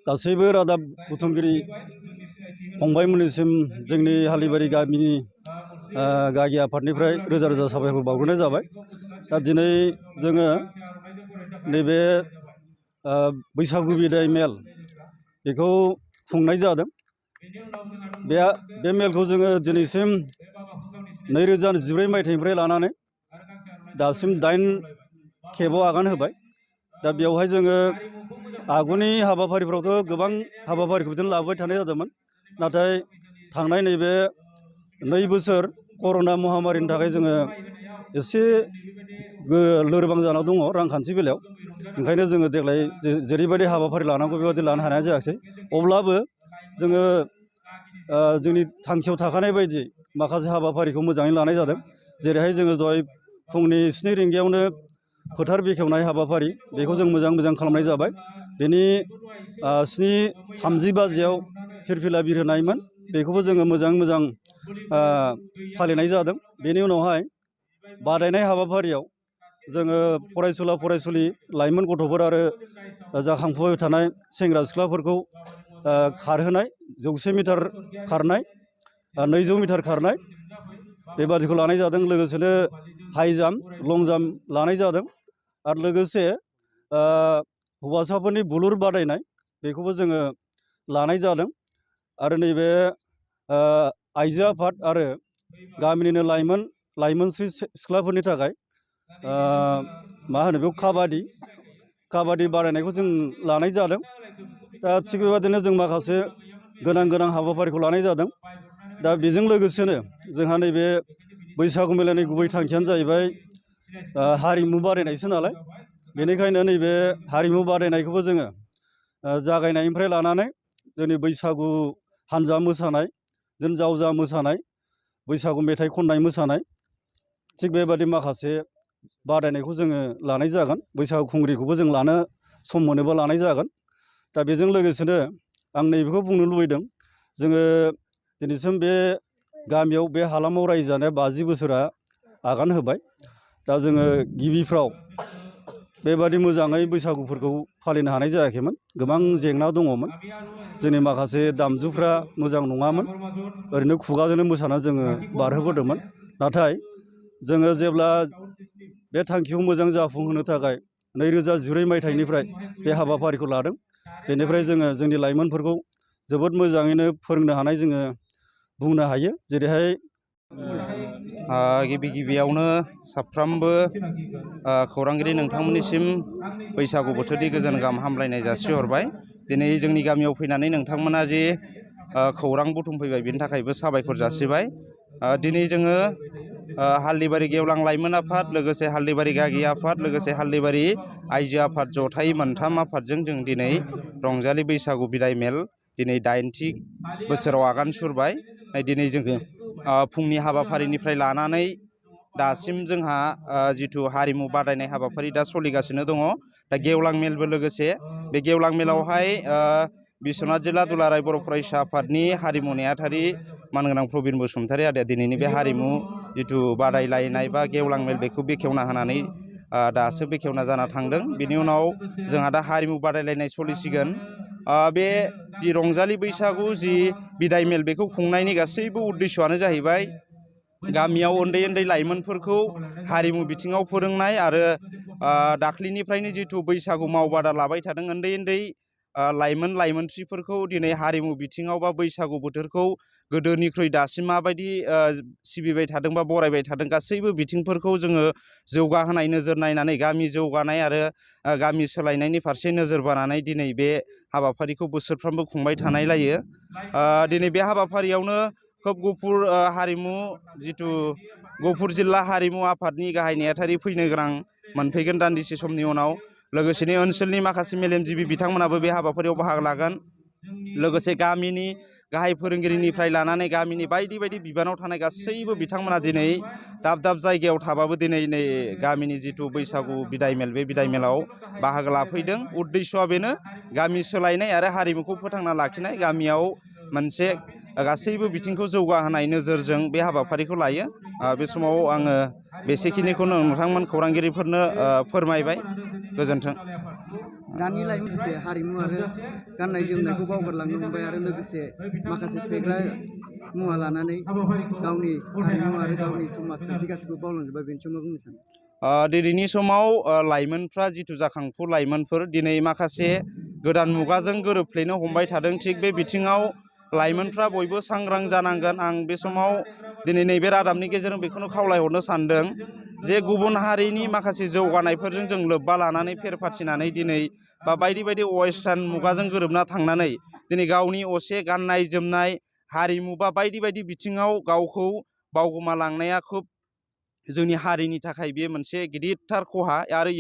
गासैबो रादाब बुथुमगिरि फंबायमोननिसिम जोंनि हालिबारि गामिनि गागि आफादनिफ्राय रोजा रोजा साबायखर बावग्रोनाय जाबाय। दा दिनै जोङो नैबे बैसागु बिदाय मेल बेखौ खुंनाय जादों। बे मेलखौ जोङो दिनैसिम 2014 मायथाइनिफ्राय लानानै दासिम 8 खेबाव आगान होबाय। दा बेवहाय जोङो आगुनि हाबाफारिफ्रावथ' गोबां हाबाफारिखौ बिदिनो लाबोबाय थानाय जादोंमोन। नाथाय थांनाय नैबे 2 बोसोर कर'ना महामारिनि थाखाय जोङो एसे लोरबां जाना दङ रांखान्थि बेलायाव। ओंखायनो जोङो देग्लाय जेरैबायदि हाबाफारि लानांगौ बेबायदि लानो हानाय जायाखै। अब्लाबो जोङो जोंनि थांखियाव थाखानाय बायदि माखासे हाबाफारिखौ मोजाङै लानाय जादों। जेरैहाय जोङो दहाय फुंनि 7 रिंगायावनो फोथार बेखेवनाय हाबाफारि बेखौ जों मोजां खालामनाय जाबाय। बेनि 7:30 बाजियाव फिरफिला बिरहोनायमोन, बेखौबो जोङो मोजां फालिनाय जादों। बेनि उनावहाय बादायनाय हाबाफारियाव जोङो फरायसुला फरायसुलि लाइमोन गथ'फोर आरो जाखांफुबाय थानाय सेंग्रा सिख्लाफोरखौ खारहोनाय 100 मिटार खारनाय, 200 मिटार खारनाय बेबादिखौ लानाय जादों। लोगोसेनो हाइ जाम्प, लं जाम्प लानाय जादों। आरो लोगोसे हौवासाफोरनि बुलुर बादायनाय बेखौबो जोङो लानाय जादों। आरो नैबे आइजो आफाद आरो गामिनिनो लाइमोनस्रि सिख्लाफोरनि थाखाय मा होनो बेखौ काबादि बादायनायखौ जों लानाय जादों। दा थिग बेबादिनो जों माखासे गोनां हाबाफारिखौ लानाय जादों। दा बेजों लोगोसेनो जोंहा नैबे बैसागु मेलानि गुबै थांखियानो जाहैबाय हारिमु बादायनायसो नालाय। बेनिखायनो नैबे हारिमु बादायनायखौबो जोङो जागायनायनिफ्राय लानानै जोंनि बैसागु हान्जा मोसानाय, जावजा मोसानाय, बैसागु मेथाइ खननाय मोसानाय, थिग बेबादि माखासे बादायनायखौ जोङो लानाय जागोन। बैसागु खुंग्रिखौबो जों लानो सम मोनोबा लानाय जागोन। दा बेजों लोगोसेनो आं नैबेखौ बुंनो लुबैदों, जोङो दिनैसिम बे गामियाव बे हालामाव रायजो जानाया 50 बोसोरा आगान होबाय। दा जोङो गिबिफ्राव बेबादि मोजाङै बैसागुफोरखौ फालिनो हानाय जायाखैमोन। गोबां जेंना दङमोन। जोंनि माखासे दामजुफ्रा मोजां नङामोन। ओरैनो खुगाजोंनो मोसानानै जोङो बारहोबोदोंमोन। नाथाय जोङो जेब्ला बे थांखिखौ मोजां जाफुंहोनो थाखाय 2014 मायथाइनिफ्राय बे हाबाफारिखौ लादों। बेनिफ्राय जोङो जोंनि लाइमोनफोरखौ जोबोद मोजाङैनो फोरोंनो हानाय जोङो बुंनो हायो। जेरैहाय गिबियावनो साफ्रोमबो खौरांगिरि नोंथांमोननिसिम बैसागु बोथोरनि गोजोन गाहाम हामलायनाय जासिहरबाय। दिनै जोंनि गामियाव फैनानै नोंथांमोना जे खौरां बुथुमफैबाय बेनि थाखायबो साबायखर जासिबाय। दिनै जोङो हाल्दिबारि गेवलां लाइमोन आफाद, लोगोसे हाल्दिबारि गागि आफाद, लोगोसे हाल्दिबारि आइजो आफाद जथायै 3 आफादजों जों दिनै रंजालि बैसागु बिदाय मेल दिनै 8थि बोसोराव आगान सुरबाय। दिनै जोङो फुंनि हाबाफारिनिफ्राय लानानै दासिम जोंहा जिथु हारिमु बादायनाय हाबाफारि दा सोलिगासिनो दङ। दा गेवलां मेलबो लोगोसे बे गेवलां मेलावहाय बिश्वनाथ जिल्ला दुलाराय बर' फरायसा आफादनि हारिमु नेहाथारि मानगोनां प्रबिन बसुमतारी आदाया दिनैनि बे हारिमु जिथु बादायलायनाय बा गेवलां मेल बेखौ बेखेवना होनानै दासो बेखेवना जाना थांदों। बिनि उनाव जोंहा दा हारिमु बादायलायनाय सोलिसिगोन। बे जि रंजालि बैसागु जि बिदाय मेल बेखौ खुंनायनि गासैबो उद्देश्यआनो जाहैबाय गामियाव उन्दै लाइमोनफोरखौ हारिमु बिथिङाव फोरोंनाय आरो दाख्लिनिफ्रायनो जिथु बैसागु मावबादा लाबाय थादों उन्दै लाइमोनथ्रिफोरखौ दिनै हारिमु बिथिङाव बा बैसागु बोथोरखौ गोदोनिख्रुइ दासिम माबायदि सिबिबाय थादों बा बरायबाय थादों गासैबो बिथिंफोरखौ जोङो जौगाहोनाय नोजोर नायनानै गामि जौगानाय आरो गामि सोलायनायनि फारसे नोजोर बोनानै दिनै बे हाबाफारिखौ बोसोरफ्रोमबो खुंबाय थानायलायो। दिनै बे हाबाफारियावनो खोब गफुर जिल्ला हारिमु आफादनि गाहाय नेहाथारि फैनो गोनां मोनफैगोन दान्दिसे समनि उनाव। लोगोसेनो ओनसोलनि माखासे मेलेमजिबि बिथांमोनाबो बे हाबाफारियाव बाहागो लागोन। लोगोसे गामिनि गाहाय फोरोंगिरिनिफ्राय लानानै गामिनि बायदि बिबानाव थानाय गासैबो बिथांमोना दिनै दाब जायगायाव थाबाबो दिनै गामिनि जिथु बैसागु बिदाय मेल बे बिदाय मेलाव बाहागो लाफैदों। उद्देश्यआ बेनो गामि सोलायनाय आरो हारिमुखौ फोथांना लाखिनाय, गामियाव मोनसे गासैबो बिथिंखौ जौगाहोनाय नोजोरजों बे हाबाफारिखौ लायो। बे समाव आङो बेसेखिनिखौनो नोंथांमोन खौरांगिरिफोरनो फोरमायबाय। गोजोन्थों। दानि लाइमोन माखासे हारिमु आरो गाननाय जोमनायखौ बावगारलांनो हमबाय आरो लोगोसे माखासे फेग्रा मुवा लानानै गावनि हारिमु आरो गावनि समाजखान्थि गासिबो बावलांजोब्बाय। बेनि सायाव मा बुंनो सानो? दिनैनि समाव लाइमोनफ्रा जिथु जाखांफु लाइमोनफोर दिनै माखासे गोदान मुगाजों गोरोबफ्लेनो हमबाय थादों। थिग बे बिथिङाव लाइमोनफ्रा बयबो सांग्रां जानांगोन। आं बे समाव दिनै नैबे रादाबनि गेजेरजों बेखौनो खावलायहरनो सानदों जे गुबुन हारिनि माखासे जौगानायफोरजों जों लोब्बा लानानै फेर फाथिनानै दिनै बा बायदि बायदि वेस्टार्न मुगाजों गोरोबना थांनानै दिनै गावनि असे गाननाय जोमनाय हारिमु बा बायदि बायदि बिथिङाव गावखौ बावगोमालांनाया खोब जोंनि हारिनि थाखाय बेयो मोनसे गिदिरथार खहा। आरो